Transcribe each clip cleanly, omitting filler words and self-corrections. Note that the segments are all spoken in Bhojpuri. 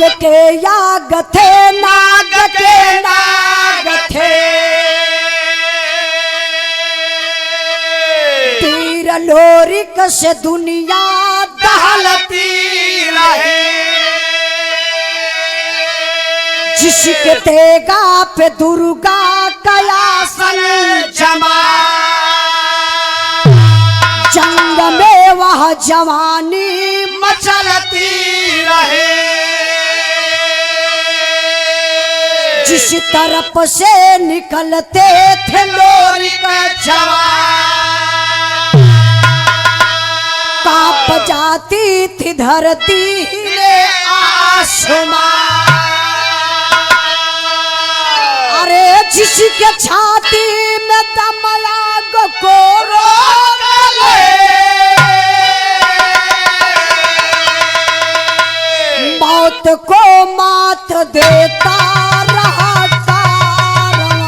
नाग के याग थे, नाग के नाग थे, तीर लोरिक से दुनिया दहलती रही। जिसके देगा पे दुर्गा कयासन जमा, जंग में वह जवानी मचलती रहे। जिस तरफ से निकलते थे लोरिक जवान, कांप जाती थी धरती हिले आसमां। अरे जिसके छाती में दम आग को रोक ले, मौत को मात देता रहा कारवां।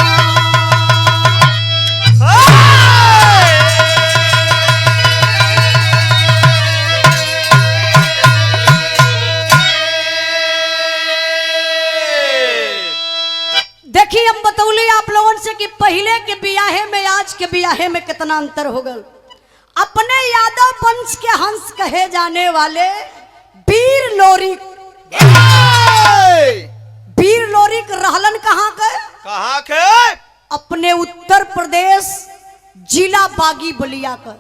देखिए हम बतौली आप लोगों से कि पहले के बियाहे में आज के बियाहे में कितना अंतर हो गया। अपने यादव वंश के हंस कहे जाने वाले वीर लोरिक, वीर लोरिक रहलन कहाँ के? कहाँ के? अपने उत्तर प्रदेश जिला बागी बलिया का।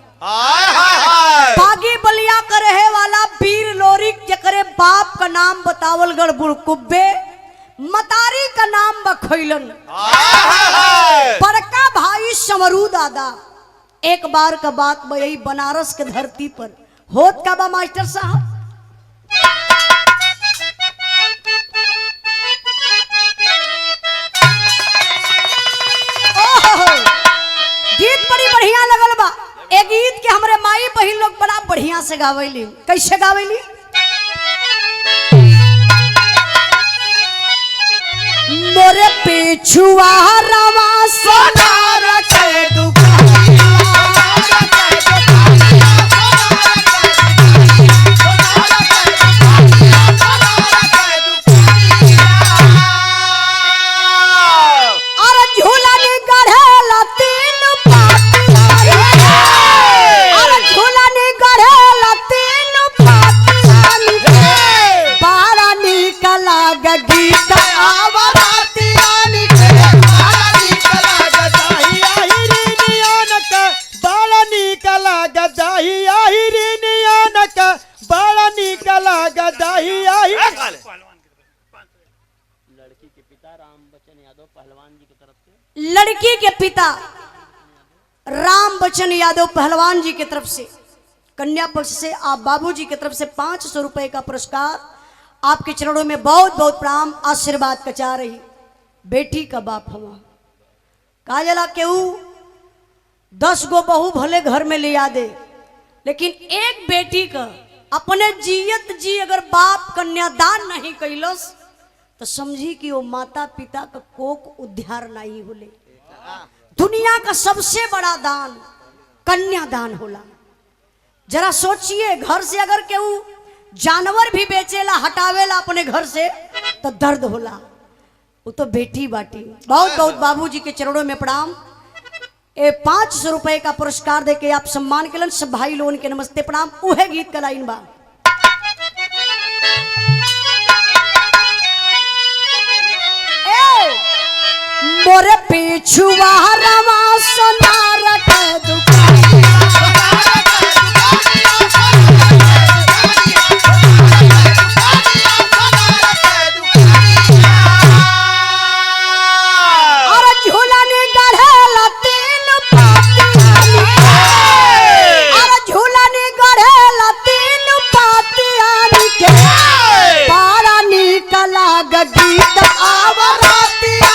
बागी बलिया का रहे वाला वीर लोरिक, जकरे बाप का नाम बतावल गढ़ बुड़कुब्बे, मतारी का नाम बखैलन, बड़का भाई समरू दादा। एक बार का बात यही बनारस के धरती पर होत का बा मास्टर साहब। गीत बड़ी बढ़िया लगल बा। एक गीत के हमरे माई बहिन लोग बड़ा बढ़िया से गावेली। कैसे गावेली? मोरे पिछुआ रवा सोनार के दुकानिया, अरे झूलन गढ़ेला तीन पातिया, अरे झूलन गढ़ेला तीन पातिया, बारा निकला गीत आवा लड़की के पिता राम बच्चन यादव पहलवान जी की तरफ से कन्या पक्ष से आप बाबूजी की तरफ से 500 रुपए का पुरस्कार आपके चरणों में बहुत बहुत प्रणाम आशीर्वाद कचा रही। बेटी का बाप हवा कहा जला केहू 10 गो बहू भले घर में ले आ दे, लेकिन एक बेटी का अपने जियत जी अगर बाप कन्यादान नहीं कैलस तो समझी कि वो माता पिता का कोक उद्धार नहीं होले। दुनिया का सबसे बड़ा दान कन्यादान होला। जरा सोचिए, घर से अगर केहू जानवर भी बेचेला हटावेला अपने घर से तो दर्द होला, वो तो बेटी बाटी। बहुत बहुत बाबूजी के चरणों में प्रणाम। 500 रुपए का पुरस्कार देके आप सम्मान केलन। सब भाई लोगन के नमस्ते प्रणाम। उहे गीत का लाइन बा। मोरे पिछुआ रवा सोनार के दुकानिया, अरे झूलन गढ़ेला तीन पातिया, अरे झूलन गढ़ेला तीन पातिया के, बारा निकला गीत आवरातिया,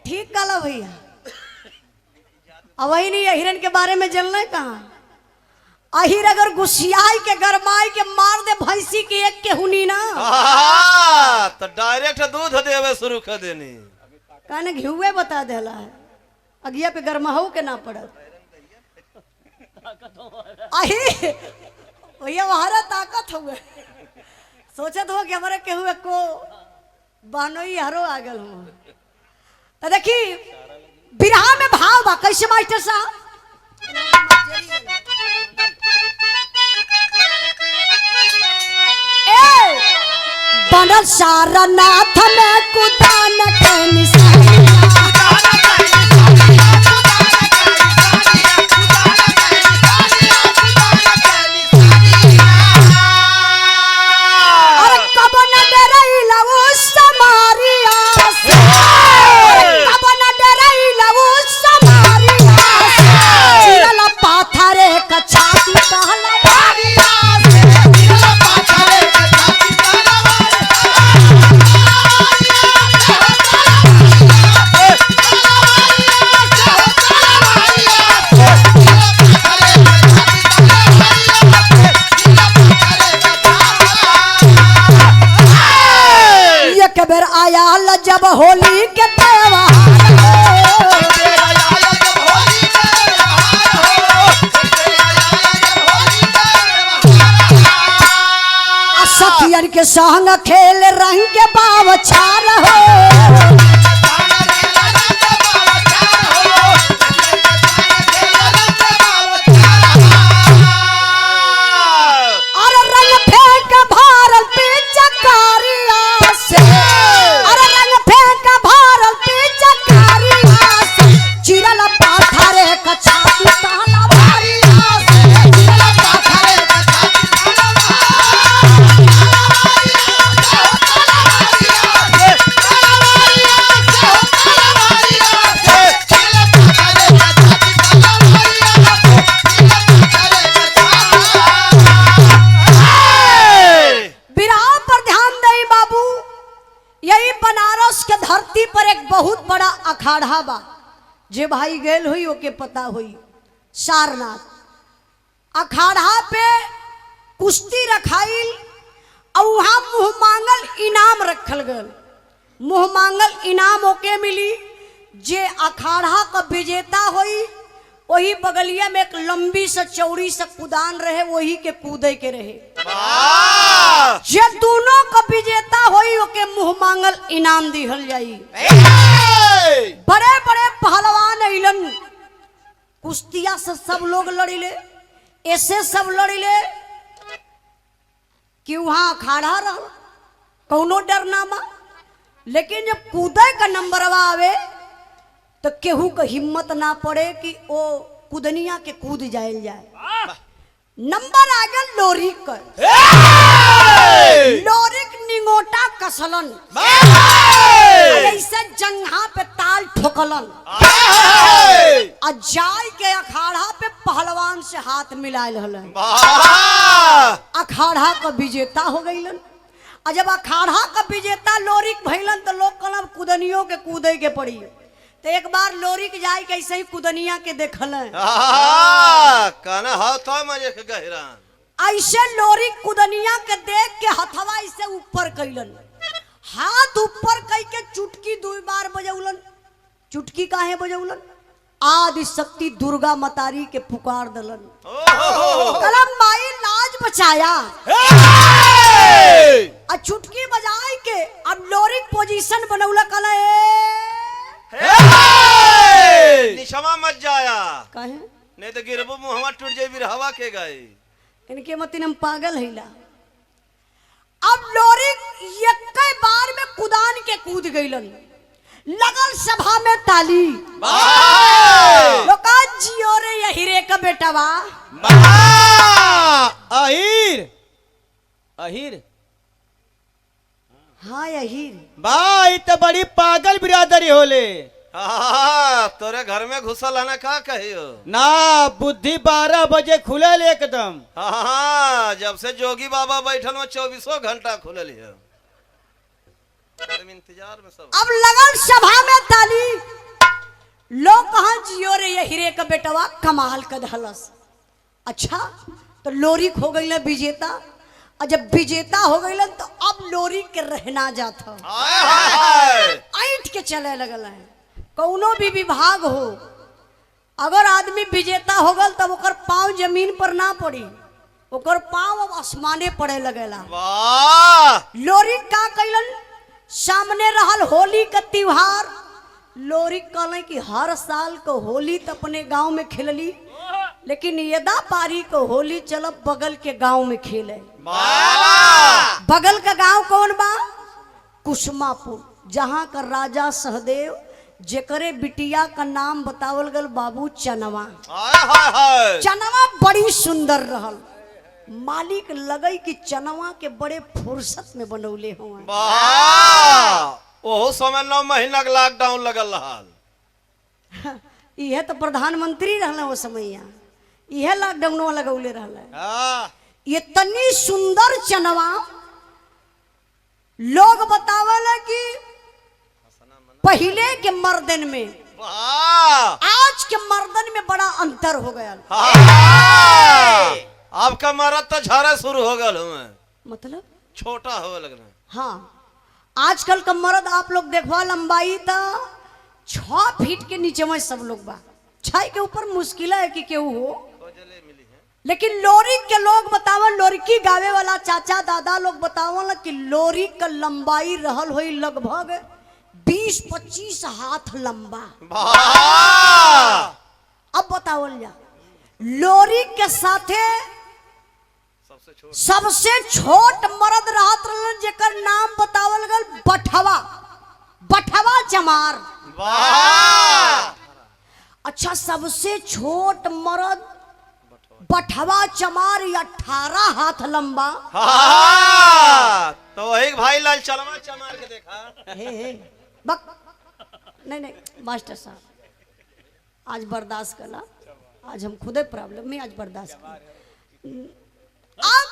ठीक काला भैया। अब वही नहीं हिरन के बारे में जलना है कहाँ। अहिर अगर गुस्सियाई के गरमाई के मार दे भैंसी के एक के हुनी ना तो डायरेक्ट दूध देवे शुरू कर देनी। कहने घिउए बता देला है अगिया पे गरमाहू के ना पड़त अही भैया हमारा ताकत हुए सोचत हो कि हमारे केहू को बहनोई हरो आ गल हूँ। तो देखी बिरहा में भाव बा कैसे मास्टर साहब बनल सारनाथ में कुदान के निशान आया जब होली के त्योहार सखियन के संग खेल रंग के बाव छार हो बहुत बड़ा अखाड़ा बा जे भाई गेल हुई ओके पता हुई। सारनाथ अखाड़ा पे कुश्ती रखाइल और वहां मुंह मांगल इनाम रखल गल। मुंह मांगल इनाम ओके मिली जे अखाड़ा का विजेता हुई वही बगलिया में एक लंबी से चौड़ी से कुदान रहे वही के कूदे के रहे। जे दोनों का विजेता हुई ओके मुंह मांगल इनाम दिहल जाई। बड़े बड़े पहलवान अइलन कुश्तिया से सब लोग लड़िले ऐसे सब लड़िले कि वहां अखाड़ा रह कौनो डर ना बा। लेकिन जब कूदे का नंबरवा आवे तो केहू का हिम्मत ना पड़े कि ओ कूदनिया के कूद जायल जाए। नंबर आ गया लोरिक कर लोरिक निंगोटा कसलन ऐसे जंघा पे ताल ठोकलन और जाय के अखाड़ा पे पहलवान से हाथ मिलायल हलन। अखाड़ा का विजेता हो गईलन। और जब अखाड़ा का विजेता लोरिक भइलन तो लोग कहलन कूदनियों के कूदे के पड़ी। तो एक बार लोरिक जाय के ऐसे ही कुदनिया के देखल ऐसे लोरिक कुदनिया के देख के हथवा ऐसे ऊपर कैलन हाथ ऊपर कई के चुटकी 2 बार बजौलन। चुटकी काहे बजौलन आदि शक्ति दुर्गा मतारी के पुकार दलन। कलम माई लाज बचाया और चुटकी बजाई के अब लोरिक पोजीशन बनौला कला निशमा मत जाया काहे नहीं तो गिरबो मुहवा टूट जाई बिरहवा के गए इनके मतिन हम पागल हैला। अब लोरिक एक बार में कुदान के कूद गईलन। लगल सभा में ताली लोका जियो रे यही रे का बेटावा अहिर अहिर हाँ यही भाई तो बड़ी पागल बिरादरी होले। तोरे घर में घुसल है ना का कहियो ना बुद्धि 12 बजे खुलल एकदम। जब से जोगी बाबा बैठल में 24 घंटा खुलल है। इंतजार में सब अब लगन सभा में ताली लोग कहा जियो रे ये हीरे का बेटवा कमाल का धलस अच्छा तो लोरी खो गई विजेता, और जब विजेता हो गई तो अब लोरी के रहना जाता ऐठ के चले लगल है। कौनो भी विभाग हो, अगर आदमी विजेता हो गल तब ओकर पाँव जमीन पर ना पड़ी, ओकर पाँव अब आसमाने पड़े लगेला। लोरी का कैलन, सामने रहल होली का त्योहार। लोरी कहले कि हर साल को होली तो अपने गांव में खेलली, लेकिन यदा पारी को होली चलब बगल के गांव में खेले। बगल का गांव कौन बा? कुसुमापुर, जहां का राजा सहदेव जेकरे बिटिया का नाम बतावल गल बाबू चनवा। चनवा बड़ी सुंदर रहल, मालिक लगे कि चनवा के बड़े फुर्सत में बनौले हो। ओहो समय 9 महीना का लॉकडाउन लगल रहल। यह तो प्रधानमंत्री रहल वो समय, यह लॉकडाउन लगौले रहल। ये तनी सुंदर चनवा लोग बतावला कि पहले के मर्दन में आज के मर्दन में बड़ा अंतर हो गया। आपका मर्द तो झरा शुरू हो गया, मतलब छोटा हो लगना। हाँ, आजकल का मर्द आप लोग देखवा लंबाई था 6 फीट के नीचे में सब लोग बा, 6 के ऊपर मुश्किल है कि केहू हो। लेकिन लोरी के लोग बतावन, लोरिकी गावे वाला चाचा दादा लोग बतावन कि लोरी का लंबाई रहल हुई लगभग 20-25 हाथ लंबा। अब बतावल जा, लोरी के साथे सबसे छोट मर्द रहत रहलन जेकर नाम बतावल गल बठवा, बठवा चमार। अच्छा, सबसे छोट मर्द बठवा चमार 18 हाथ लंबा। तो वही भाई लाल चलवा चमार के देखा। हे बक नहीं मास्टर साहब आज बर्दाश्त करना, आज हम खुदे प्रॉब्लम में, आज बर्दाश्त करना। अब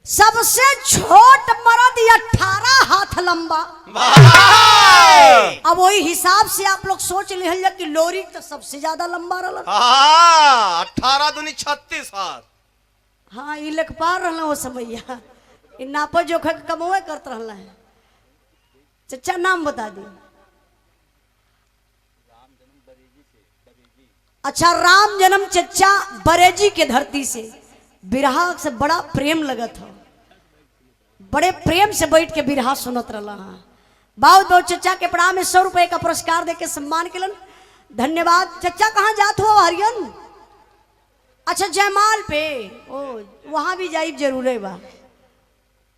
सबसे छोट मर्द 18 हाथ लंबा। अब वही हिसाब से आप लोग सोच ले कि लोरी तो सबसे ज्यादा लंबा रहल। 18 दूनी 36 हाथ। हाँ, ये लिख पा रहा वो समैया, नापा जोखा कमोए करते रहला है। चचा नाम बता दी। अच्छा, राम जन्म चचा बरेजी के धरती से, बिरहा से बड़ा प्रेम लगत हो, बड़े प्रेम से बैठ के बिरहा सुनत रहा। बहुत बहुत चचा के प्रणाम में 100 रुपए का पुरस्कार देके सम्मान केलन, धन्यवाद। चचा कहाँ जात हो हरियन? अच्छा, जयमाल पे, ओ वहां भी जाइब जरूर बा।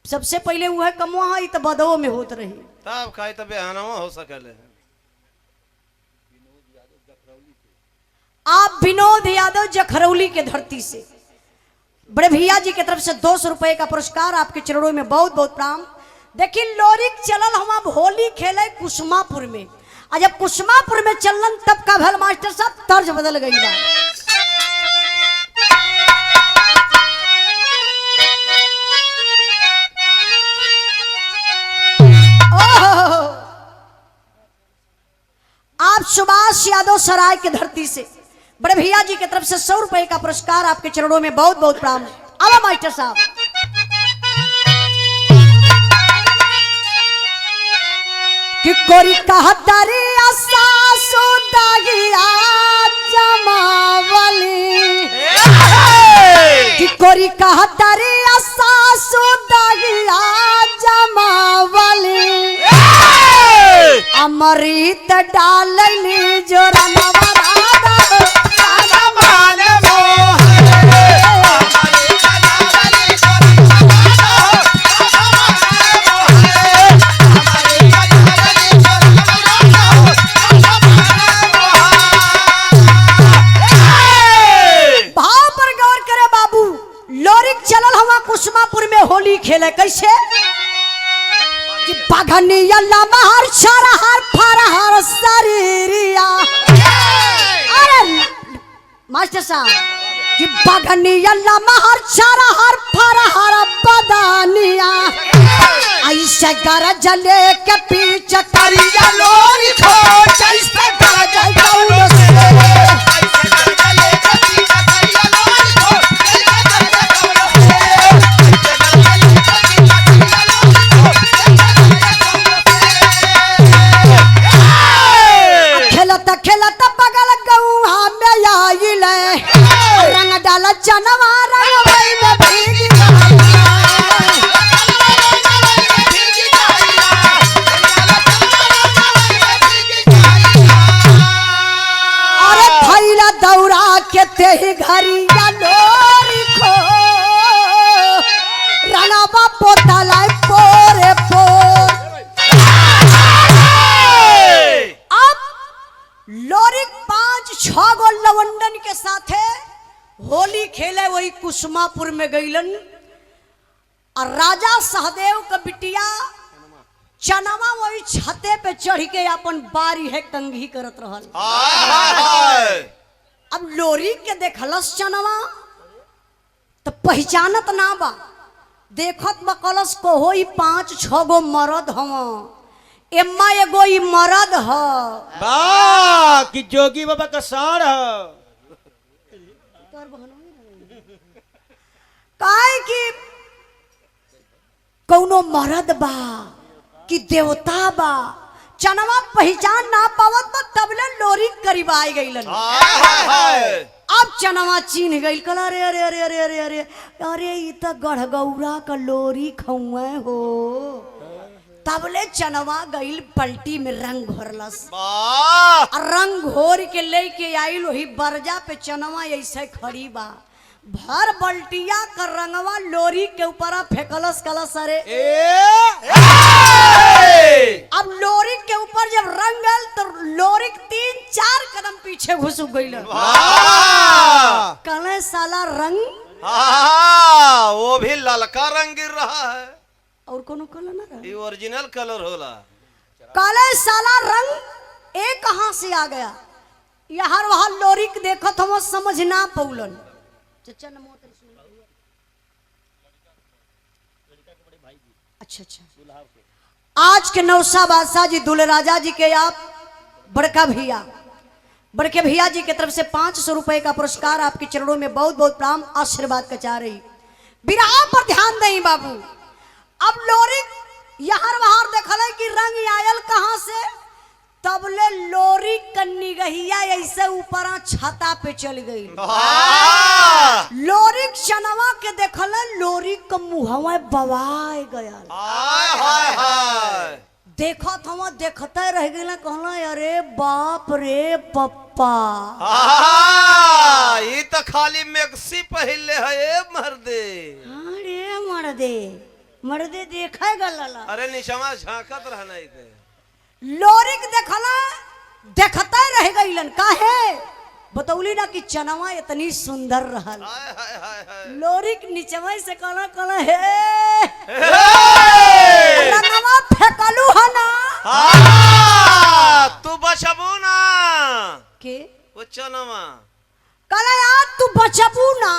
सबसे पहले वो है कमुआ है तो बदो में होत रही, तब खाई तब बेहनवा हो सकले। आप विनोद यादव जखरौली के धरती से, बड़े भैया जी की तरफ से 200 रुपए का पुरस्कार, आपके चरणों में बहुत बहुत प्रणाम। देखिए, लोरी चलल हम अब होली खेले कुसुमापुर में, और जब कुसुमापुर में चलन तब का भल मास्टर साहब तर्ज बदल गई बा। आप सुभाष यादव सराय के धरती से, बड़े भैया जी की तरफ से 100 रुपए का पुरस्कार, आपके चरणों में बहुत बहुत प्रणाम। अब मास्टर साहब कि कोरी कहतरी सासु दागिया जमावली, कि कोरी कहतरी सासु दागिया जमावली, अमृत डालनी जो रनवरादा मान भाव पर गौर करे बाबू। लोरिक चलल हवा कुसुमापुर में होली खेले कैसे कि पगनिया लमहर छरहर फरहर शरीरिया। अरे मास्टर साहब कि पगनिया लमहर छरहर फरहर बदानिया, ऐसे गरज लेके पीछे करिया लोरी खो, जैसे गरज कौन से चनवा रंगवई में भीग गइल। अरे थैला दौड़ा के तेही घरिया लोरी खो रंगवा पोतला पोरे पोर। अब लोरिक 5-6 गो लवंडन के साथे होली खेले वही कुसुमापुर में गईलन। और राजा सहदेव का बिटिया चनवा वही छते पे चढ़ के अपन बारी है कंघी करत रहल। अब लोरी के देखलस चनवा तो पहचानत ना बा, देखत बकलस को होई 5-6 गो मरद हम, एम्मा एगो ई मरद ह। वाह कि जोगी बाबा का साड़ है। काहे कि कौनो मरद बा कि देवता बा, चनवा पहचान ना पावत बा, तबले लोरी करीब आई गईलन। अब चनवा चिन्ह गईल, कल अरे अरे अरे अरे अरे अरे अरे ई त गढ़गौरा का लोरी खौए हो। तबले चनवा गईल पलटी में रंग घोरलस। रंग घोर के लेके आइल वही बरजा पे चनवा ऐसे खड़ी बा, भर बल्टिया का रंगवा लोरी के ऊपर फेंकलस कलस। अरे अब लोरी के ऊपर जब रंग गल तो लोरी 3-4 कदम पीछे घुस गईल। कले साला रंग वो भी ललका रंग गिर रहा है और कोनो कलर ना रहा, ये ओरिजिनल कलर होला। काले साला रंग एक कहां से आ गया, यहाँ वहां लोरी के देखो तो वो समझ ना पौलन। अच्छा अच्छा, आज के नौसा बादशाह जी दुल्हे राजा जी के आप बड़के भैया जी की तरफ से 500 रुपए का पुरस्कार आपके चरणों में बहुत बहुत प्रणाम आशीर्वाद का चाह रही। विराह पर ध्यान दें बाबू। अब लोरी यहाँ वहां देखल कि रंग आयल कहां से, तबले लोरी कन्नी गहिया ऐसे ऊपर छता पे चल गई। लोरी चनवा के देखल लोरी का मुहवा बवाए गया। देखत हम देखते रह गए, कहला अरे बाप रे पप्पा, ये तो खाली मैक्सी पहले है मर्दे। अरे मर्दे देखे गलला। अरे निशमा झांकत रहना इते। लोरिक देखला देखते रह गईलन, काहे बतौली ना कि चनवा इतनी सुंदर रहल। लोरिक नीचवा से कहला कहला हे रंगवा फेकलू है ना, तू बचबू ना के वो चनवा कहला यार तू बचबू ना।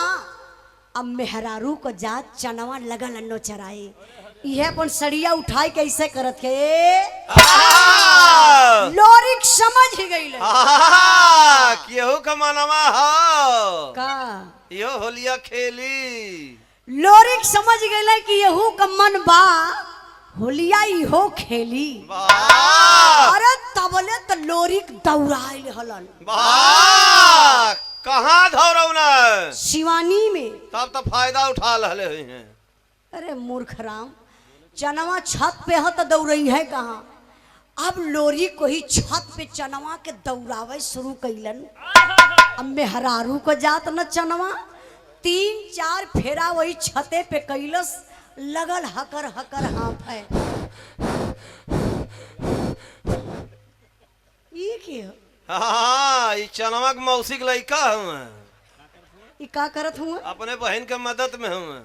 अब मेहरारू को जात चनवा लगल नो चराए, यह अपन सड़िया उठाई कैसे करत के लोरिक समझ ही गई केहू का मनवा हो का यो होलिया खेली। लोरिक समझ गई कि यहू का मन बा होलिया इहो खेली। अरे तबले तो लोरिक दौड़ाइल हलन। कहाँ धौरौना शिवानी में, तब तो फायदा उठा लहले हुई हैं। अरे मूर्ख राम, चनवा छत पे है तो दौड़ई है कहाँ। अब लोरी को ही छत पे चनवा के दौड़ावे शुरू कैलन। अब मेहरारू को जात न चनवा 3-4 फेरा वही छते पे कैलस, लगल हकर हकर हाथ है। ये क्या हाँ ये चनवा के मौसी के लड़का हूँ, ये का करत हूँ, अपने बहन के मदद में हूँ,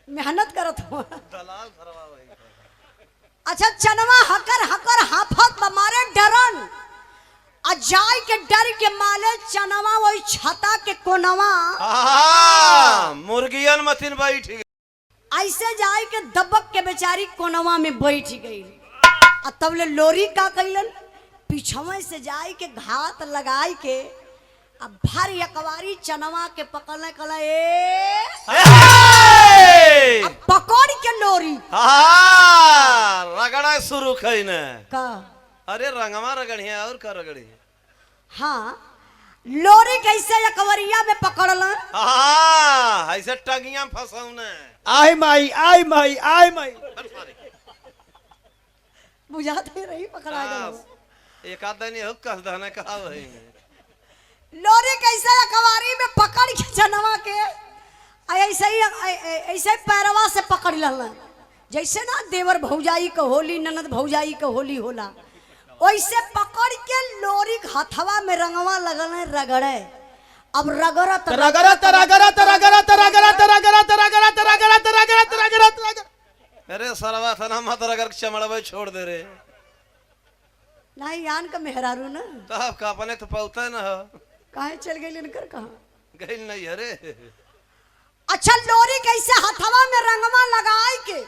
मेहनत करत हूँ। दलाल भरवा वही। अच्छा चनवा हकर हकर हाफत बमारे डरन अजाय के डर के माले चनवा वही छता के कोनवा मुर्गियन मथिन बैठ गई। ऐसे जाय के दबक के बेचारी कोनवा में बैठ गई। और तबले लोरी का कैलन पीछवे से जाय के घात लगाई के अब भर यकवारी चनवा के पकड़ने कला अब पकड़ के लोरी रगड़ा शुरू कई ने का। अरे रंगवा रगड़िया और का रगड़ी। हाँ लोरी कैसे अकवरिया में पकड़ल। हाँ ऐसे टंगिया फंसौने। आई माई आई माई आई माई। बुझाते रही पकड़ा गया। एक आध दिन हो कह दहने कहा वही लोरी कैसे अकवारी में पकड़ के जनवा के ऐसे पैरवा से पकड़ लल। जैसे ना देवर भौजाई का होली ननद भौजाई का होली होला वैसे पकड़ के लोरी हथवा में रंगवा लगल रगड़े। अब रगड़त रगड़त रगड़त रगड़त रगड़त रगड़त रगड़त रगड़त रगड़त रगड़त। अरे सरवा सना मत रगड़ चमड़वे छोड़ दे रे। नहीं यान का मेहरारू ना तब का अपने तो पौते न हो। काहे चल गई इनकर कहाँ गई नहीं अरे। अच्छा लोरी कैसे हथवा में रंगवा लगाई के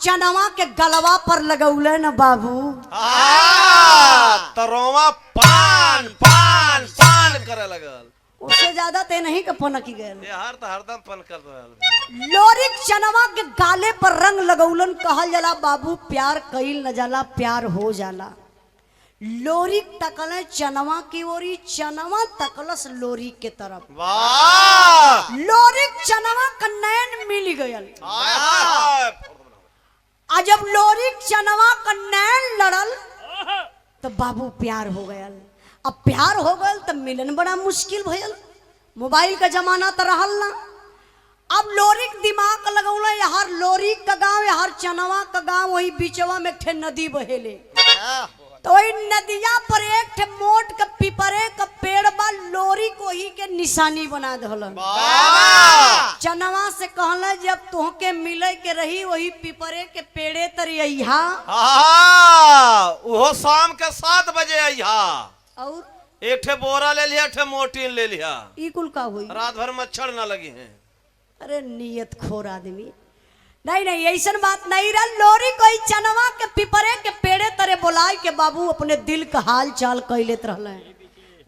चनवा के गलवा पर लगौले न बाबू। तरोवा पान पान पान करे लगल। उससे ज्यादा ते नहीं के पनकी गए। ये हर तो हरदम पन कर रहल। लोरी चनवा के गाले पर रंग लगौलन कहल जाला बाबू प्यार कईल न जाला प्यार हो जाला। लोरी तकले चनवा की ओरी चनवा तकलस लोरी के तरफ। वाह लोरी चनवा का नैन मिल गयल। हाय हाय जब लोरी चनवा का नैन लड़ल तो बाबू प्यार हो गयल। अब प्यार हो गयल तो मिलन बड़ा मुश्किल भयल। मोबाइल का जमाना तो रहल ना। अब लोरी दिमाग लगौला यार लोरी का गांव यार चनवा का गांव वही बीचवा में एक नदी बहेले। तो वही नदिया पर एक मोट का पिपरे का पेड़ बा लोरी को ही के निशानी बना दहलन। चनवा से कहला जब तुहके मिले के रही वही पिपरे के पेड़े तरिया। वो शाम के 7 बजे आइहा। और एक ठे बोरा ले लिया ठे मोटीन ले लिया। ई कुल का हुई। रात भर मच्छर ना लगी है। अरे नियत खोर आदमी। नहीं नहीं ऐसा बात नहीं रहा। लोरी कोई चनवा के पिपरे के पेड़े तरे बोलाय के बाबू अपने दिल का हाल चाल कह लेत रहले।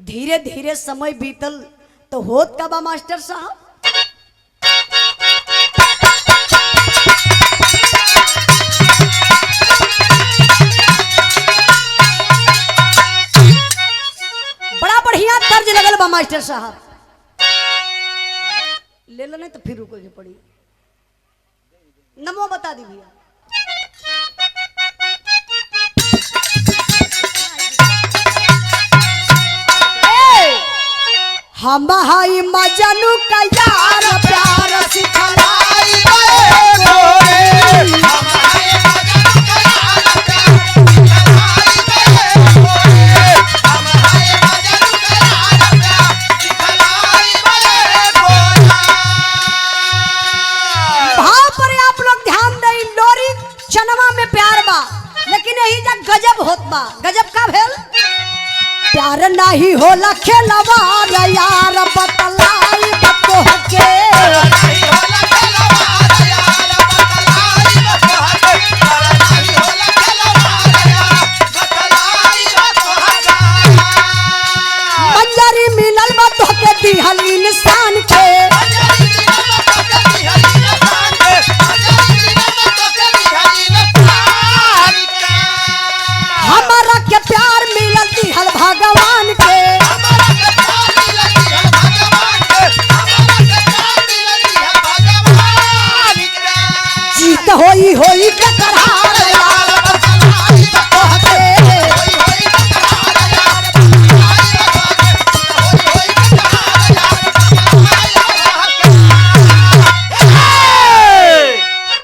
धीरे धीरे समय बीतल तो होत का बा मास्टर साहब। बड़ा बढ़िया तर्ज लगल बा मास्टर साहब। ले लो नहीं तो फिर रुको के पड़ी। नमो बता दी भैया। हम हाई मजनू का यार प्यार सिखलाई चनवा में प्यार बा लेकिन यही जा गजब होत बा। गजब का भेल प्यार नहीं होला खेलवा यार बतलाई बतोह के। मंजरी मिलल बतोह के दिहल इंसान के। हमारा के प्यार मिलल दिहल भगवान के। जीत होई होई के करार यार बतलाई बतोह के।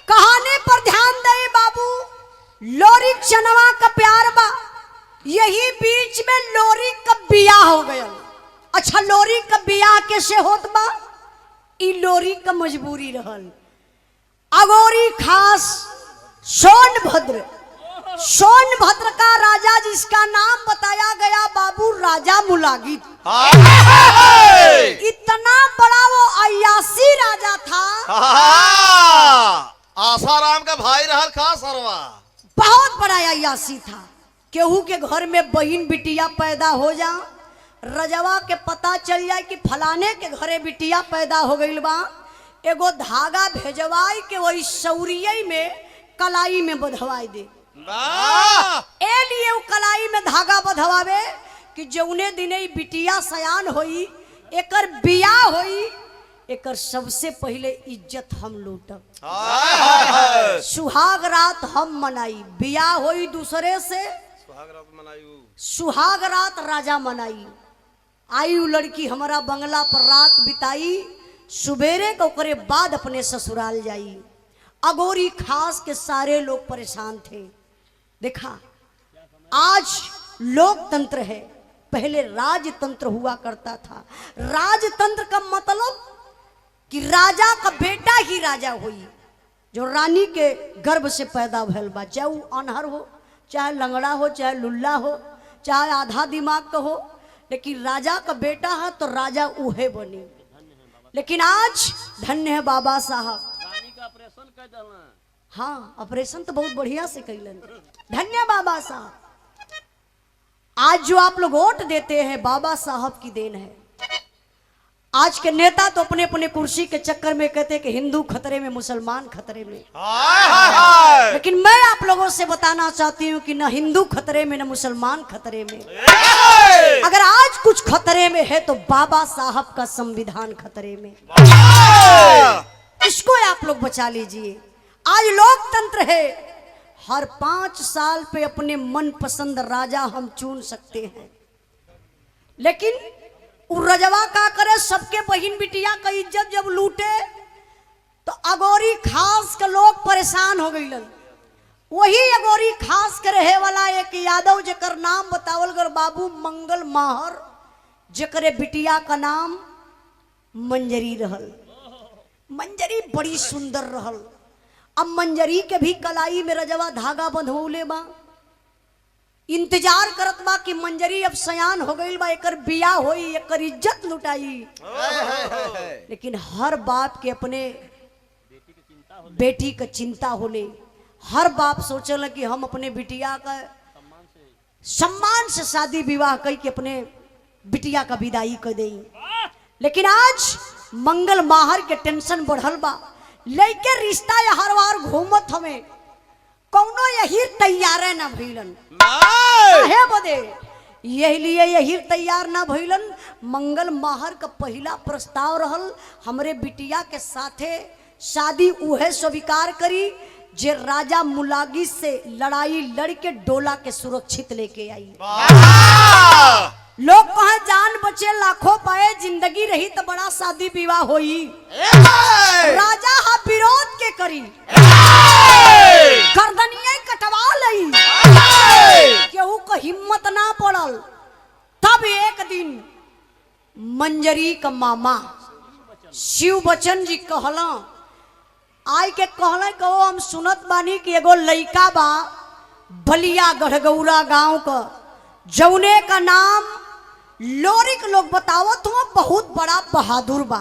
कहानी पर ध्यान दे बाबू। लोरी चनवा का प्यार बा यही बीच में लोरी का बियाह हो गया। अच्छा लोरी का बियाह कैसे होत बा। ई लोरी का मजबूरी रहल। अगोरी खास सोनभद्र। सोनभद्र का राजा जिसका नाम बताया गया बाबू राजा मुलागित। इतना बड़ा वो अयासी राजा था। आसाराम का भाई रहल खा सरवा। बहुत बड़ा अयासी था। केहू के घर में बहन बिटिया पैदा हो जा रजवा के पता चल जाए कि फलाने के घरे बिटिया पैदा हो गई बा एगो धागा भेजवाई के वही सौरिये में कलाई में बधवाई दे। ए लिए कलाई में धागा बधवावे कि जौने दिने ई बिटिया सयान होई, एकर बियाह होई, एकर सबसे पहले इज्जत हम लूटब, सुहाग रात हम मनाई। बियाह होई दूसरे से, सुहाग रात राजा मनाई। आई उ लड़की हमारा बंगला पर रात बिताई, सुबेरे को करे बाद अपने ससुराल जाई। अगोरी खास के सारे लोग परेशान थे। देखा आज लोकतंत्र है, पहले राजतंत्र हुआ करता था। राजतंत्र का मतलब कि राजा का बेटा ही राजा हुई, जो रानी के गर्भ से पैदा भैल बा, चाहे वो अनहर हो, चाहे लंगड़ा हो, चाहे लुल्ला हो, चाहे आधा दिमाग का हो, लेकिन राजा का बेटा है तो राजा उहे बनी। लेकिन आज धन्य है बाबा साहब, हाँ ऑपरेशन तो बहुत बढ़िया से कैलन, धन्य बाबा साहब। आज जो आप लोग वोट देते हैं बाबा साहब की देन है। आज के नेता तो अपने अपने कुर्सी के चक्कर में कहते हैं कि हिंदू खतरे में, मुसलमान खतरे में, लेकिन मैं आप लोगों से बताना चाहती हूँ कि न हिंदू खतरे में न मुसलमान खतरे में। अगर आज कुछ खतरे में है तो बाबा साहब का संविधान खतरे में, इसको आप लोग बचा लीजिए। आज लोकतंत्र है, हर 5 साल पे अपने मनपसंद राजा हम चुन सकते हैं, लेकिन उ रजवा का करे, सबके बहन बिटिया का इज्जत जब लूटे तो अगोरी खास के लोग परेशान हो गई। वही अगोरी खास के रहे वाला एक यादव जकर नाम बतावल गर बाबू मंगल माहर, जकरे बिटिया का नाम मंजरी रहल। मंजरी बड़ी सुंदर रहल। अब मंजरी के भी कलाई में रजवा धागा बंधौले बा, इंतजार करत बा कि मंजरी अब सयान हो गई बा, एकर बियाह होई, एकर इज्जत लुटाई। लेकिन हर बाप के अपने बेटी का चिंता होले। हर बाप सोचल कि हम अपने बिटिया का सम्मान से शादी विवाह कई के अपने बिटिया का विदाई कर देई। लेकिन आज मंगल माहर के टेंशन बढ़ल बा, लेके रिश्ता हर बार घूमत हमें, कौनो यही तैयार ना भइलन है बदे, यही लिए यही तैयार ना भइलन। मंगल माहर का पहला प्रस्ताव रहल, हमरे बिटिया के साथे शादी उहे स्वीकार करी जे राजा मुलागी से लड़ाई लड़ के डोला के सुरक्षित लेके आई। लोग कहे जान बचे लाखों पाए, जिंदगी रही तो बड़ा शादी विवाह होई। राजा हा विरोध के करी, गर्दनिया कटवा लई, केहू को हिम्मत ना पड़ल। तब एक दिन मंजरी का मामा शिव बचन जी कहला, आई के कहला कहो हम सुनत बानी कि एगो लइका बा बलिया गढ़गौरा गांव का, जौने का नाम लोरिक लोग बतावत हो बहुत बड़ा बहादुर बा।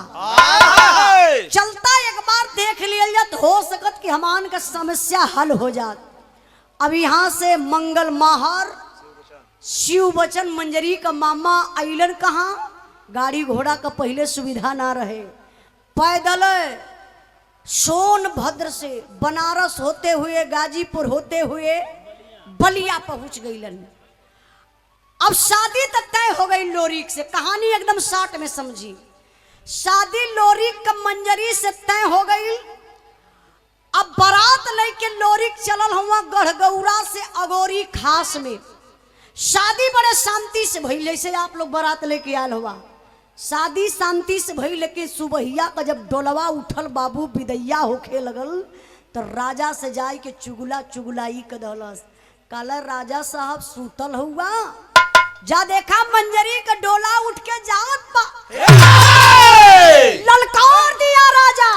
चलता एक बार देख लिया जात, हो सकत कि हमान का समस्या हल हो जात। अब यहाँ से मंगल माहर शिव बचन मंजरी का मामा अइलन कहाँ, गाड़ी घोड़ा का पहले सुविधा ना रहे, पैदल सोनभद्र से बनारस होते हुए गाजीपुर होते हुए बलिया पहुंच गईलन। अब शादी तक तय हो गई लोरिक से, कहानी एकदम शार्ट में समझी। शादी लोरिक का मंजरी से तय हो गई। अब बारात लेके लोरिक चलल हुआ गढ़गौरा से अगोरी खास में। शादी बड़े शांति से भई, जैसे आप लोग बारात लेके आल हुआ, शादी शांति से भई। लेकिन सुबहिया का जब डोलवा उठल बाबू विदैया होखे लगल तो राजा से जाय के चुगला चुगलाई के दहलस। काला राजा साहब सूतल हुआ, जा देखा मंजरी का डोला उठ के जात पा, ललकार दिया राजा।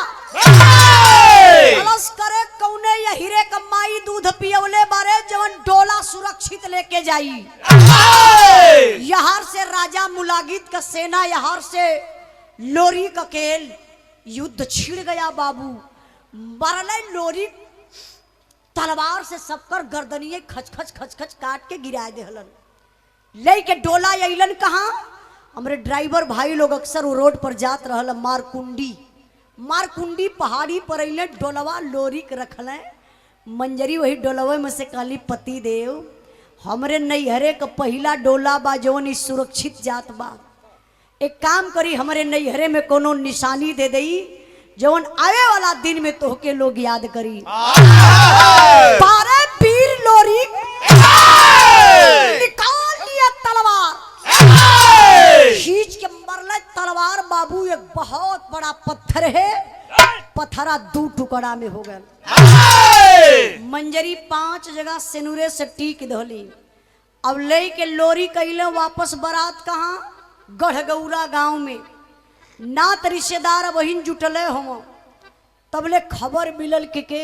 अलस करे कौने ये हीरे कमाई दूध पियवले बारे जवन डोला सुरक्षित लेके जाई। यहार से राजा मुलागित का सेना, यहार से लोरी का केल, युद्ध छिड़ गया बाबू। बरले लोरी तलवार से सबकर गर्दनिये खचखच खचखच काट के गिरा देहलन। लेके डोला अइलन कहाँ, हमरे ड्राइवर भाई लोग अक्सर वो रोड पर जात रहल मारकुंडी, मारकुंडी पहाड़ी पर अइले, डोलवा लोरी के रखल। मंजरी वही डोलवे में से काली पति देव हमरे नैहरे का पहला डोला बा जवन ई सुरक्षित जात बा। एक काम करी, हमरे नैहरे में कोनो निशानी दे दई जवन आवे वाला दिन में तोहके लोग याद करी। 12 पीर लोरी निकाल लिया तलवार, खींच के मरले तलवार। बाबू एक बहुत बड़ा पत्थर है, पत्थरा 2 टुकड़ा में हो गया। मंजरी 5 जगह सिनुरे से टीक धोली। अब ले के लोरी कैले वापस बारात कहाँ? गढ़गौरा गांव में। नात रिश्तेदार बहिन जुटले हो, तबले खबर मिलल के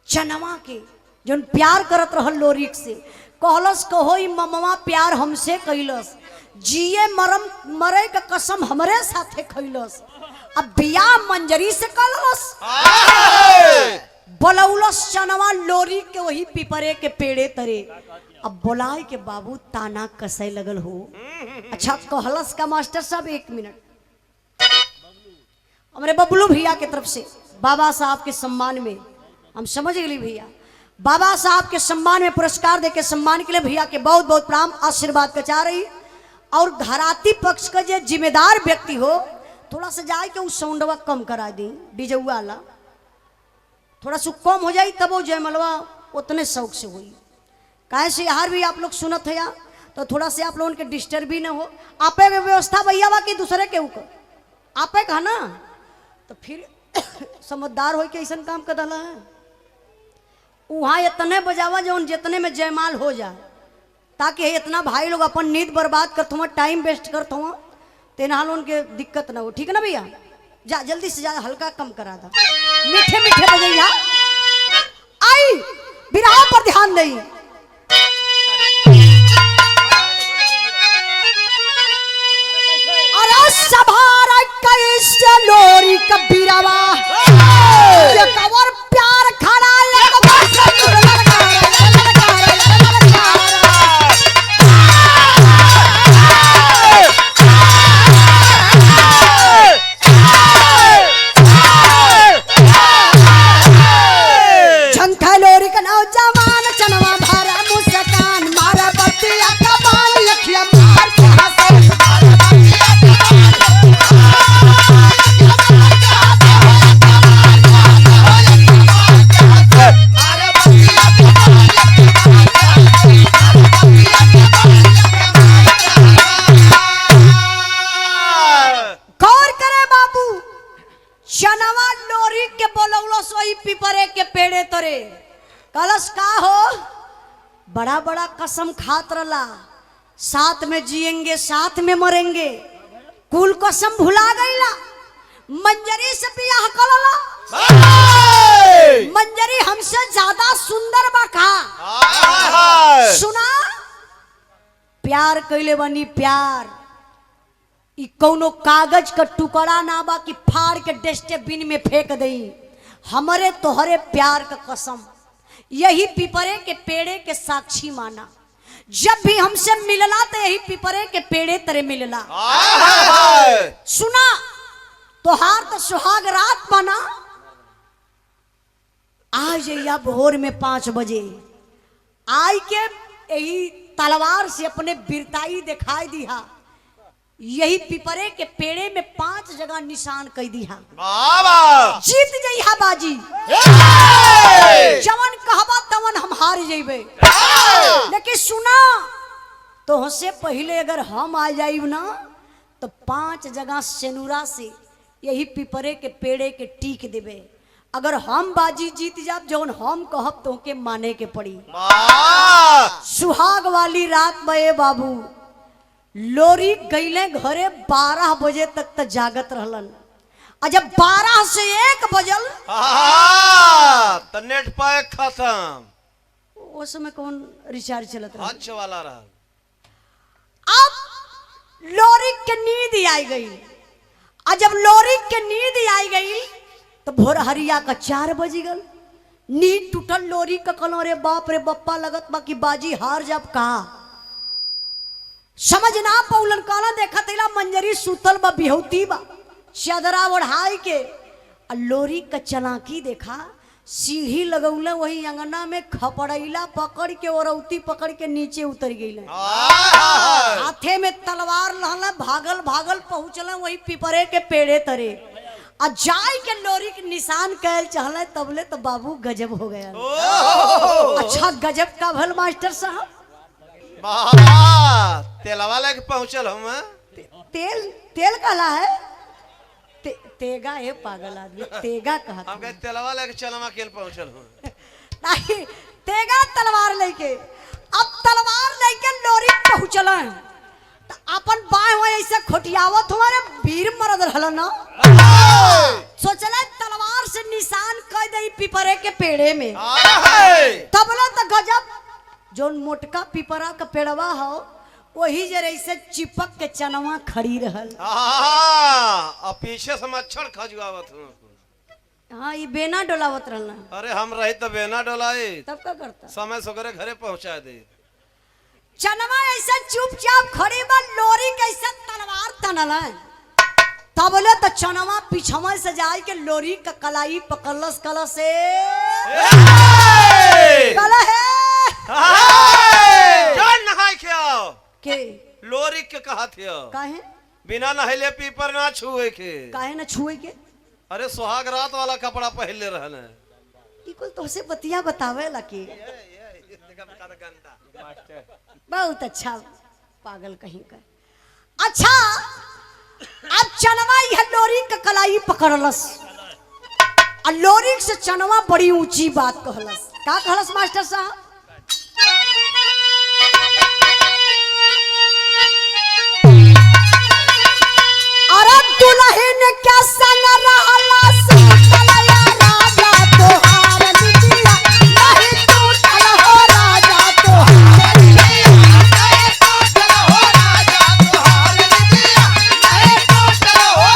चनवा के जोन प्यार करत रहल लोरी से, कहलस कहो ई ममवा प्यार हमसे कैलस, जिए मरम मरे का कसम हमरे साथे खैलस। अब बियाह मंजरी से कलस, बोलौलस चनवा लोरी के वही पिपरे के पेड़े तरे। अब बोलाए के बाबू ताना कसे लगल हो। अच्छा कहलस का मास्टर साहब 1 मिनट, हमारे बबलू भैया की तरफ से बाबा साहब के सम्मान में, हम समझ गए भैया, बाबा साहब के सम्मान में पुरस्कार देके सम्मान के लिए भैया के बहुत बहुत प्रणाम आशीर्वाद का चाह रही। और घराती पक्ष का जो जिम्मेदार व्यक्ति हो, थोड़ा सा जाए के उस साउंडवा कम करा दी, डीजेवा वाला थोड़ा सा कम हो जाए, तब वो जयमलवा उतने शौक से हुई। काहे से यार भी आप लोग सुनत है यार, तो थोड़ा से आप लोगों के डिस्टर्ब भी ना हो। आपे व्यवस्था भैया बा कि दूसरे के ऊपर आपे कहा ना, तो फिर समझदार हो के ऐसा काम कर डाला है। वहाँ इतने बजावा जो जितने में जयमाल हो जाए, ताकि इतना भाई लोग अपन नींद बर्बाद करते हुआ, टाइम वेस्ट करते हुआ, तेना उनके दिक्कत ना हो। ठीक है ना भैया? जा जल्दी से जा, हल्का कम करा था, मीठे मीठे बजैया। आई बिरहा पर ध्यान दई। अरे सभार कैसे लोरी कबीरवा ये कवर प्यार खड़ा ये कवर झंखा लोरी का नौजवान चनवा भरा मुस्कान मारा बतिया कबाल लखिया मार के हंसे। गौर करे बाबू, चनवा लोरी के बोलौलो सोई पिपरे के पेड़े तरे कलश का हो, बड़ा बड़ा कसम खात रला, साथ में जिएंगे साथ में मरेंगे, कुल कसम भुला गईला। मंजरी से बियाह कलला, मंजरी हमसे ज्यादा सुंदर बका। सुना प्यार कैले बनी प्यार, ई कौनो कागज का टुकड़ा ना बा कि फाड़ के डस्टबिन में फेंक दई। हमरे तोहरे प्यार का कसम यही पिपरे के पेड़े के साक्षी माना। जब भी हमसे मिलला तो यही पिपरे के पेड़े तरे मिलला। सुना तोहार तो सुहाग रात बना, आज या भोर में 5 बजे आई के यही तलवार से अपने वीरताई दिखाई दिया। यही पिपरे के पेड़े में 5 जगह निशान कई दिया। जीत जइहा बाजी, जवन कहबा तवन हम हार जइबे। लेकिन सुना तो हमसे पहले अगर हम आ जाइब ना तो 5 जगह सेनुरा से यही पिपरे के पेड़े के टीक देवे। अगर हम बाजी जीत जाब जवन हम कहब तो के माने के पड़ी। सुहाग वाली रात में बाबू लोरी गईले घरे 12 बजे तक तो जागत रहलन। और जब 12 से 1 बजल तो नेट पैक खत्म। उस समय कौन रिचार्ज चलत रहा? अच्छा वाला रहा। अब लोरी के नींद आई गई। और जब लोरी के नींद आई गई तो भोर हरिया का 4 बज गल। नींद टूटल लोरी का कलो, रे बाप रे बप्पा लगत बाकी बाजी हार जब कहा समझ ना पौलन काला देखा तेला मंजरी सुतल बा बिहौती बा चादरा ओढ़ाई के। लोरी का चलाकी देखा, सीढ़ी लगौले वही अंगना में खपड़ैला पकड़ के औरौती पकड़ के नीचे उतर गई हाथे में तलवार लहला भागल भागल पहुंचल वही पिपरे के पेड़े तरे आ जाय के लोरी के निशान कैल चहले तबले तो बाबू गजब हो गया। अच्छा गजब का भल मास्टर साहब तेलवा लेके पहुंचल हम। तेल तेल कहला है तेगा है पागल आदमी तेगा कहा हम कहे तेलवा लेके चलवा केल पहुंचल हम। नहीं तेगा तलवार लेके अब तलवार लेके लोरी पहुंचल तो अपन बाएं हुआ ऐसे खोटियावत हमारे वीर मरद रहल ना सोचले तलवार से निशान कह दे पिपरे के पेड़े में तबला तो गजब जोन मोटका पिपरा का पेड़वा हो वही जरे से चिपक के चनवा खड़ी रहल। अब पीछे से मच्छर खजुआवत हूँ। हाँ ये बेना डोलावत रहना। अरे हम रही तो बेना डोलाई तब क्या करता समय सुकरे घरे पहुंचा दे। चनवा ऐसा चुपचाप खड़ी बा लोरी कैसे तलवार तनल तबले तो चनवा पिछवा से जाए के लोरी का कलाई पकड़लस कल से कल है नहाय के लोरी के कहा थे काहे बिना नहले पीपर ना छुए के काहे ना छुए के। अरे सुहाग रात वाला कपड़ा पहले रहने ई कुल तोसे बतिया बतावे ला के बहुत अच्छा पागल कहीं का। अच्छा अब चनवा यह लोरी का कलाई पकड़लस और लोरी से चनवा बड़ी ऊंची बात कहलस। का कहलस मास्टर साहब अरे दुल्हन क्या संग रहला सुतलया राजा तोहार निदिया नहीं टूटल हो राजा तोहार निदिया नहीं टूटल हो राजा तोहार निदिया नहीं टूटल हो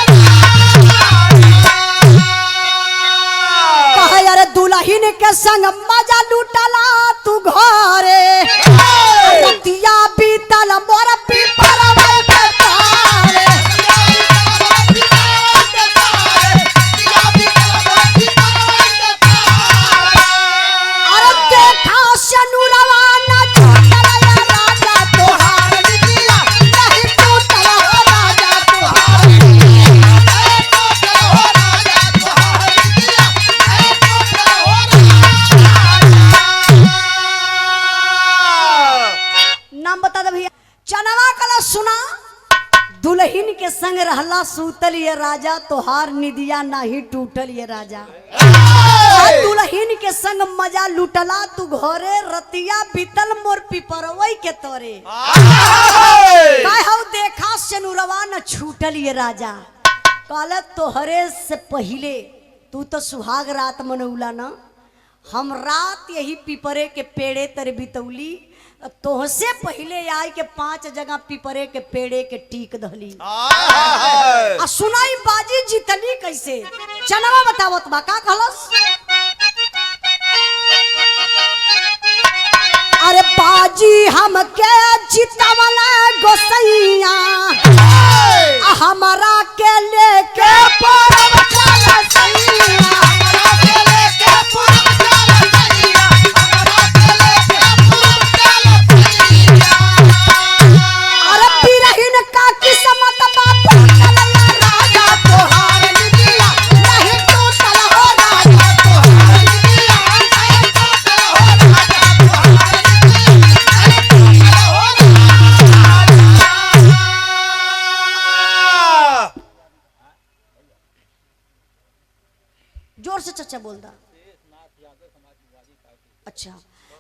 कहे अरे दुल्हन के संग मजा लूटला तू घरे रतिया बीतल मोर पिपरवा के तारे दुल्हन के संग रहला सूतल ये राजा तोहार निदिया नहीं टूटल ये राजा दुल्हन के संग मजा लूटला तू घरे रतिया बीतल मोर पिपरवई के तोरे देखा सेनुरवा न छूटल ये राजा कहले तोहरे से पहले तू तो सुहाग रात मनौला न हम रात यही पिपरे के पेड़े तर बितौली तोहसे पहले आई के 5 जगह पिपरे के पेड़े के टीक दहली आ सुनाई बाजी जीतली कैसे चनवा बतावत बा का कहलस अरे बाजी हम के जीतवला गोसैया हमारा के लेके परब चल सैया हमरा के लेके परब चल सैया हमरा के लेके परब चल सैया अरे बिरहिन का किस्मत बाप चलया राजा तोहार निदिया नहीं टूटल हो राजा तोहार निदिया नहीं टूटल हो राजा तोहार जोर से चचा बोलता। अच्छा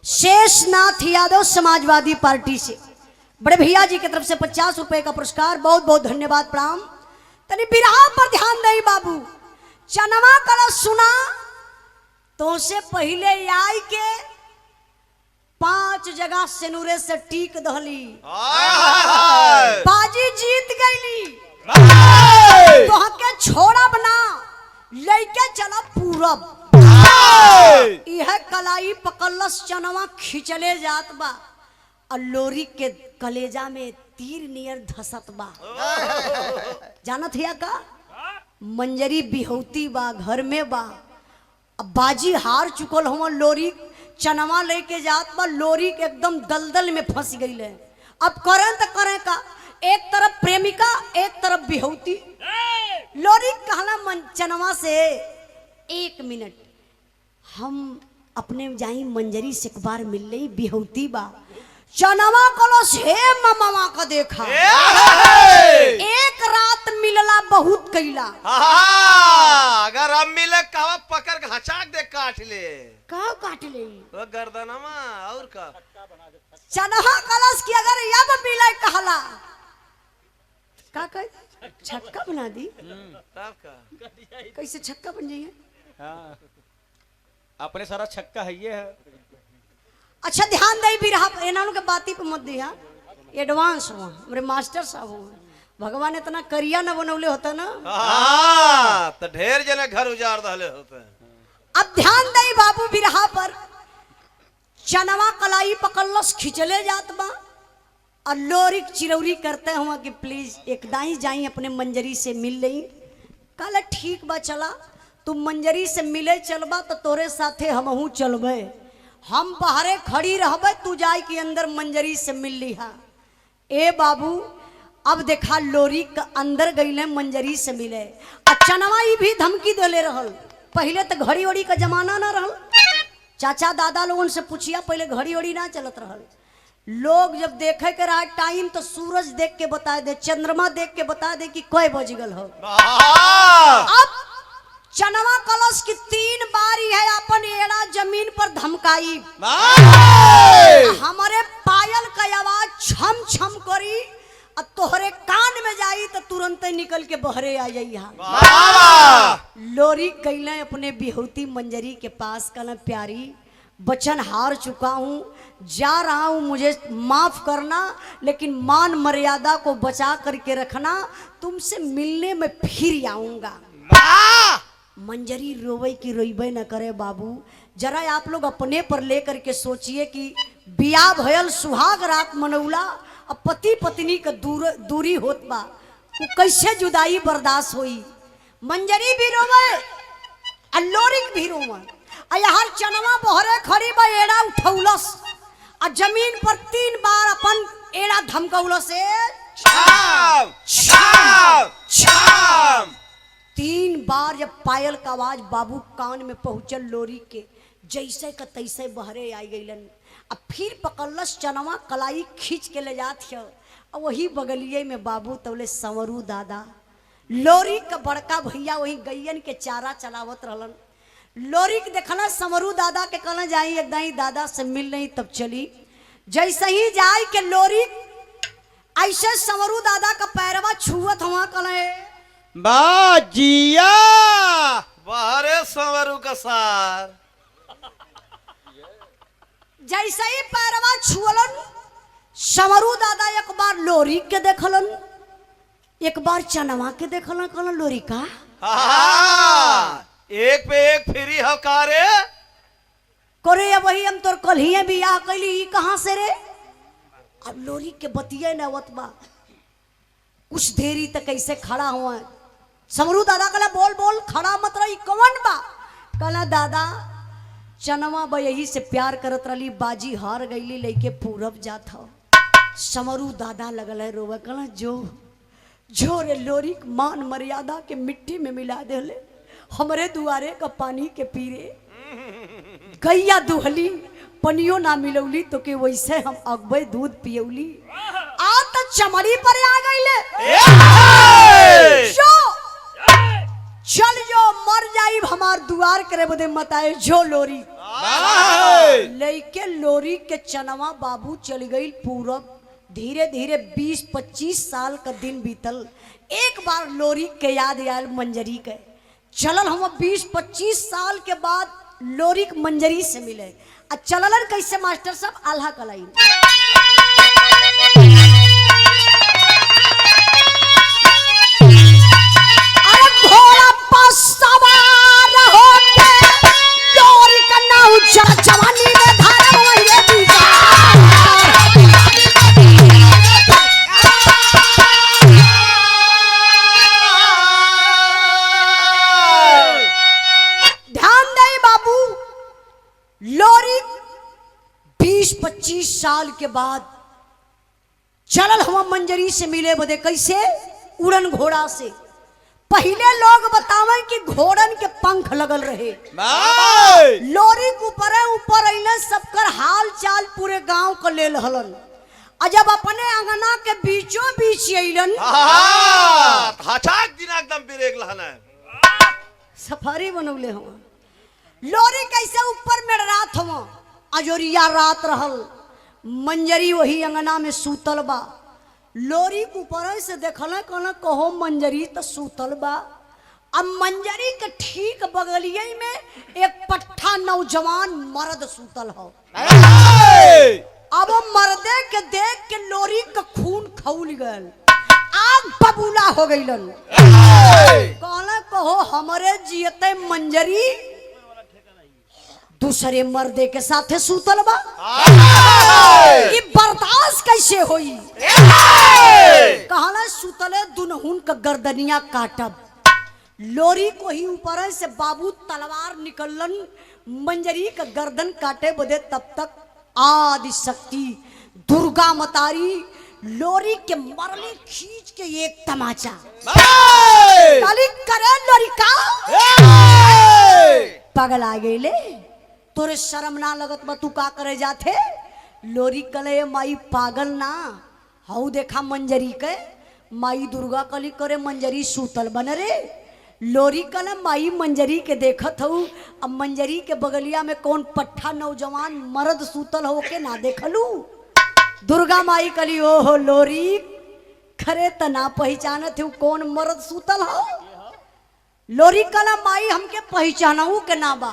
शेषनाथ यादव समाजवादी पार्टी से बड़े भैया जी की तरफ से 50 रुपए का पुरस्कार बहुत बहुत धन्यवाद प्रणाम। तनी बिरहा पर ध्यान दे बाबू चनवा कला सुना तो से पहले आई के 5 जगह सेनुरे से टीक दहली बाजी जीत गईली तो के छोड़ा बना लेके चला पूरब यह कलाई पकड़लस चनवा खिंचले जात बा और लोरी के कलेजा में तीर नियर धसत बा जानत हिया का मंजरी बिहौती बा घर में बा अब बाजी हार चुकल हम लोरी चनवा लेके जात बा लोरी के एकदम दलदल में फंस गई है। अब करें तो करें का, एक तरफ प्रेमिका एक तरफ बिहौती। लोरी कहला चनवा से 1 मिनट हम अपने जाई मंजरी से एक बार मिल रही बिहौती बा। चनवा कलश हे मामा का देखा एक रात मिलला बहुत कैला। अगर अब मिले कहवा पकड़ के हचाक दे काट ले। का काट ले वो गर्दनमा और का चनवा कलश की अगर यब मिले कहला का कह छक्का बना दी। तब का कैसे छक्का बन जाइए। हाँ, अपने सारा छक्का है ये है। अच्छा ध्यान दे बिरहा एनानु के बाती पे मत दिया, एडवांस हुआ मेरे मास्टर साहब हुआ। भगवान इतना करिया न बनौले होता ना। तो ढेर जने घर उजाड़ दले होते हैं। अब ध्यान दे बाबू बिरहा पर चनवा कलाई पकड़लस खिंचले जात बा और लोरिक चिरौरी करते हुआ कि प्लीज एक दाई जाई अपने मंजरी से मिल लई। कहला ठीक बा चला, तुम मंजरी से मिले चलबा तो तोरे साथे हमहू चलबे, हम बाहरे खड़ी रहबे तू जाई के अंदर मंजरी से मिल लिहा। ए बाबू अब देखा लोरी के अंदर गईले मंजरी से मिले। चनवा भी धमकी देले रहल। पहले तो घड़ी ओड़ी का जमाना ना रहल। चाचा दादा लोगन से पूछिया पहले घड़ी ओड़ी ना चलत रहल। लोग जब देखे के रहा टाइम तो सूरज देख के बता दे, चंद्रमा देख के बता दे कि कोई बज गल हो। अब चनवा कलश की 3 बारी है अपन एड़ा जमीन पर धमकाई। हमारे पायल का आवाज छम छम करी और तोहरे कान में जाई तो तुरंत निकल के बहरे आ जाई। लोरी कैले अपने बिहौती मंजरी के पास, कहना प्यारी वचन हार चुका हूँ, जा रहा हूँ, मुझे माफ करना लेकिन मान मर्यादा को बचा करके रखना, तुमसे मिलने में फिर आऊंगा। मंजरी रोवे की रोइबे न करे बाबू। जरा आप लोग अपने पर लेकर के सोचिए कि बिया भयल सुहाग रात मनौला अब पति पत्नी का दूरी होत बा, वो कैसे जुदाई बर्दाश्त होई। मंजरी भी रोवे और लोरिक भी रोवे। यहाँ चनवा बहरे खड़ी बा एड़ा उठौलस और जमीन पर 3 बार अपन एड़ा धमकौलस। 3 बार जब पायल का आवाज बाबू कान में पहुंचल लोरी के, जैसे का तैसे बहरे आई गईलन। अब फिर पकड़लस चनवा कलाई खींच के ले जात है और वही बगलिए में बाबू तौले संवरू दादा लोरी का बड़का भैया वही गैयन के चारा चलावत रहलन। लोरी के देखना संवरू दादा के कहना जाई एक दाई दादा से मिल नहीं तब चली। जैसे ही जाई के लोरी ऐसे संवरू दादा का पैरवा छुअत हुआ कहना बाजिया बाहरे संवरू का सार। जैसे ही पैरवा छुअलन संवरू दादा एक बार लोरी के देखलन, एक बार चनवा के देखलन। कहलन लोरी का एक पे एक फ्री हो कारे करे। अब वही हम तोर कल ही बियाह कैली कहाँ से रे। अब लोरी के बतिये न बा कुछ देरी तक कैसे खड़ा हुआ। समरू दादा कहला बोल बोल खड़ा मत रही कौन बा। कहला दादा चनवा बा यही से प्यार करत रही, बाजी हार गईली लेके पूरब जात हो। समरू दादा लगल है रोवे। कहला जो रे लोरी मान मर्यादा के मिट्टी में मिला देले, हमरे दुआरे का पानी के पीरे गैया दुहली पनियो ना मिलौली तो के वैसे हम अगबे दूध पियौली। आ तो चमड़ी पर आ गईले। चल जो मर जाई हमार दुआर करे बदे मत आए जो लोरी। लेके लोरी के चनवा बाबू चल गई पूरब। धीरे धीरे 20-25 साल का दिन बीतल। एक बार लोरी के याद आयल मंजरी के। चलल हम 20-25 साल के बाद लोरी मंजरी से मिले। चललन कैसे मास्टर साहब आल्हा कलाई। अरे घोड़ा पर सवार होके लोरी का नाव जवानी में धारा वही ध्यान दे बाबू। 20-25 साल के बाद चलल हम मंजरी से मिले बदे। कैसे? उड़न घोड़ा से। पहले लोग बतावे कि घोड़न के पंख लगल रहे, लोरी के ऊपर अइले, सबकर हाल चाल पूरे गांव को ले हलन। और जब अपने अंगना के बीचों बीच अइलन, एकदम ब्रेक लहना सफारी बनौले हम। लोरी कैसे ऊपर में रात हम, अजोरिया रात रहल, मंजरी वही अंगना में सूतल बा। लोरी के ऊपर से देखल कहना कहो मंजरी तो सूतल बा। अब मंजरी के ठीक बगलिए में एक पट्ठा नौजवान मर्द सूतल हो। अब वो मर्दे के देख के लोरी का खून खौल गल, आग बबूला हो गईलन। कहना कहो हमरे जियते मंजरी दूसरे मर्दे के साथे सूतल बा, ये बर्दाश्त कैसे होई? कहला सूतले दुनहुन का गर्दनिया काटब। लोरी को ही ऊपर से बाबू तलवार निकलन मंजरी का गर्दन काटे बदे। तब तक आदि शक्ति दुर्गा मतारी लोरी के मरले खींच के एक तमाचा ताली करे। लोरी का पगल आ गई ले, तोरे शर्म ना लगत बा, तू का करे जाथे? लोरी कले माई पागल ना हाउ देखा मंजरी के। माई दुर्गा कली करे मंजरी सूतल बन रे। लोरी कले माई मंजरी के देखत हूँ। अब मंजरी के बगलिया में कौन पट्ठा नौजवान मर्द सूतल हो के ना देखलू। दुर्गा माई कली ओहो लोरी खरे त ना पहचानत हूँ कौन मर्द सूतल हो। लोरी कला माई हमके पहचानऊ के ना बा,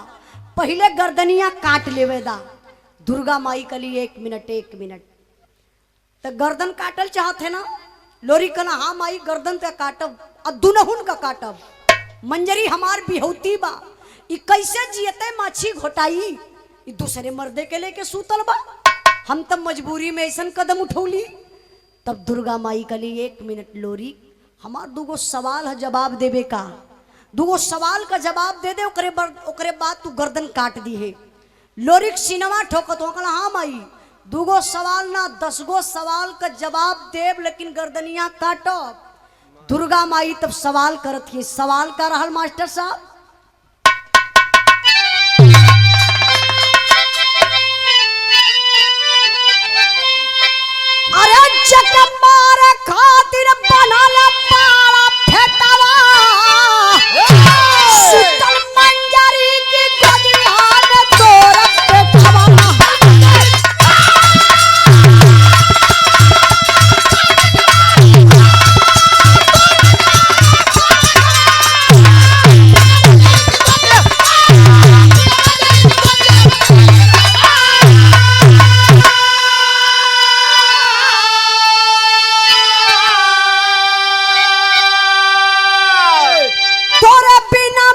पहले गर्दनिया काट लेवे दा। दुर्गा माई कली एक मिनट तो गर्दन काटल चाहत है ना। लोरी कला हाँ माई गर्दन ते काटब, अब दुनहुन का काटब। मंजरी हमार बिहौती बा, ई कैसे जियते माछी घोटाई, ई दूसरे मर्दे के लेके सूतल बा। हम तब मजबूरी में ऐसा कदम उठौली। तब दुर्गा माई कली एक मिनट लोरी हमार दूगो सवाल है जवाब देवे का, दूगो सवाल का जवाब दे दे, ओकरे बाद तू गर्दन काट दी है। लोरिक सिनेमा ठोकत हो, हाँ माई दूगो सवाल ना 10 गो सवाल का जवाब देव, लेकिन गर्दनिया काटो। दुर्गा माई तब सवाल करत है। सवाल का रहल मास्टर साहब, अरे जग मारे खातिर बनल पारा फेटवा, शीतल मंजरी की गदिया में तोरत बैठवा।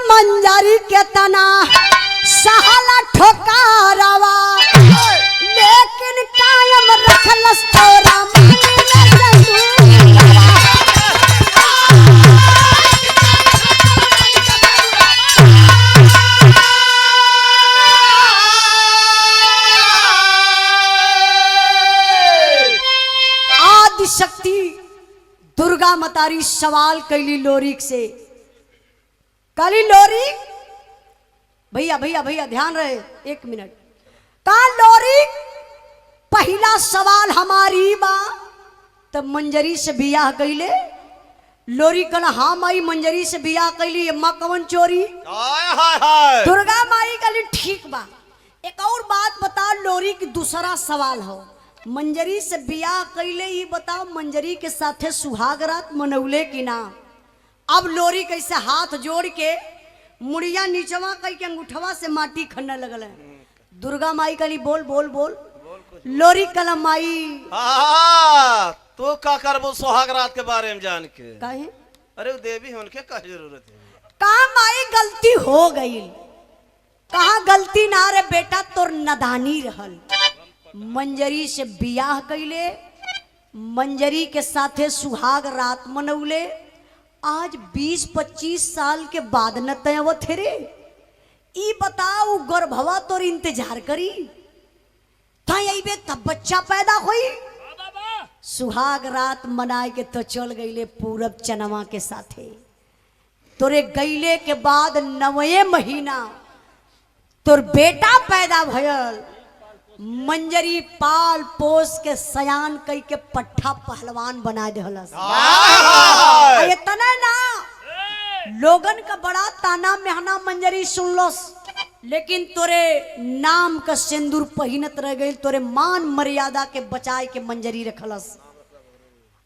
मंजरी के तना सहला ठोकारवा, लेकिन कायम रखलस तोरा आदि शक्ति दुर्गा मतारी सवाल कैली लोरिक से। काली लोरी भैया भैया भैया ध्यान रहे एक मिनट। का लोरी पहला सवाल हमारी बा, तब मंजरी से बियाह कैले। लोरी कला हाँ माई मंजरी से बियाह कैली, अम्मा कवन चोरी। दुर्गा माई कली ठीक बा। एक और बात बता, लोरी की दूसरा सवाल हो, मंजरी से बियाह कैले, ये बताओ मंजरी के साथे सुहाग रात मनौले की ना। अब लोरी कैसे हाथ जोड़ के मुड़िया नीचवा कई के अंगूठवा से माटी खनने लगल है। दुर्गा माई कली बोल बोल बोल। लोरी कला माई तो का करबो सुहाग रात के बारे में जान के? काहे? अरे देवी उनके का जरूरत है? कहा माई गलती हो गई, कहा गलती ना रे बेटा, तोर नदानी रहल। मंजरी से बियाह कैले, मंजरी के साथे सुहाग रात मनौले। आज 20-25 साल के बाद न तयवत थे रे। ई बताओ गर्भवा तोर इंतजार करी, था अबे तब बच्चा पैदा हुई। सुहाग रात मनाए के तो चल गईले पूरब चनवा के साथे। तोरे गईले के बाद 9वें महीना तोर बेटा पैदा भयल। मंजरी पाल पोस के सयान कई के पट्ठा पहलवान बना देहलस। इतना ना लोगन का बड़ा ताना मेहना मंजरी सुनलस, लेकिन तोरे नाम का सिंदूर पहिनत रह गई, तोरे मान मर्यादा के बचाए के मंजरी रखलस।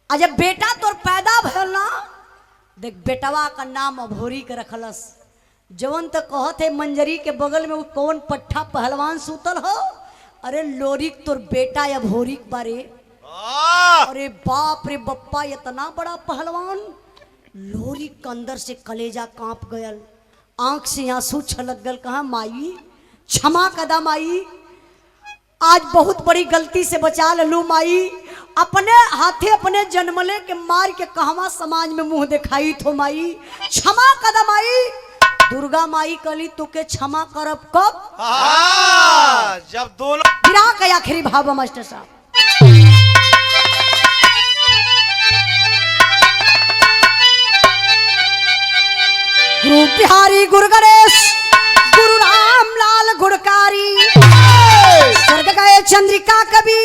आ जब बेटा तोर पैदा भयल ना, देख बेटवा का नाम अभोरी के रखलस। जवन तो कहत है मंजरी के बगल में वो कौन पट्ठा पहलवान सूतल हो, अरे लोरिक तोर बेटा अभोरिक बारे। अरे बाप रे बप्पा इतना बड़ा पहलवान। लोरिक के अंदर से कलेजा कांप गयल, आंख से आंसू छलक गल। कहा माई क्षमा कदा माई, आज बहुत बड़ी गलती से बचा लू माई। अपने हाथे अपने जन्मले के मार के कहवा समाज में मुंह दिखाई थो माई, क्षमा कदा माई। दुर्गा माई कली तुके क्षमा करब कब? जब दोनों गिरा के आखिरी भाव मास्टर साहब। गुरु बिहारी गुरु गणेश गुरु राम लाल गुणकारी, स्वर्ग गए चंद्रिका कवि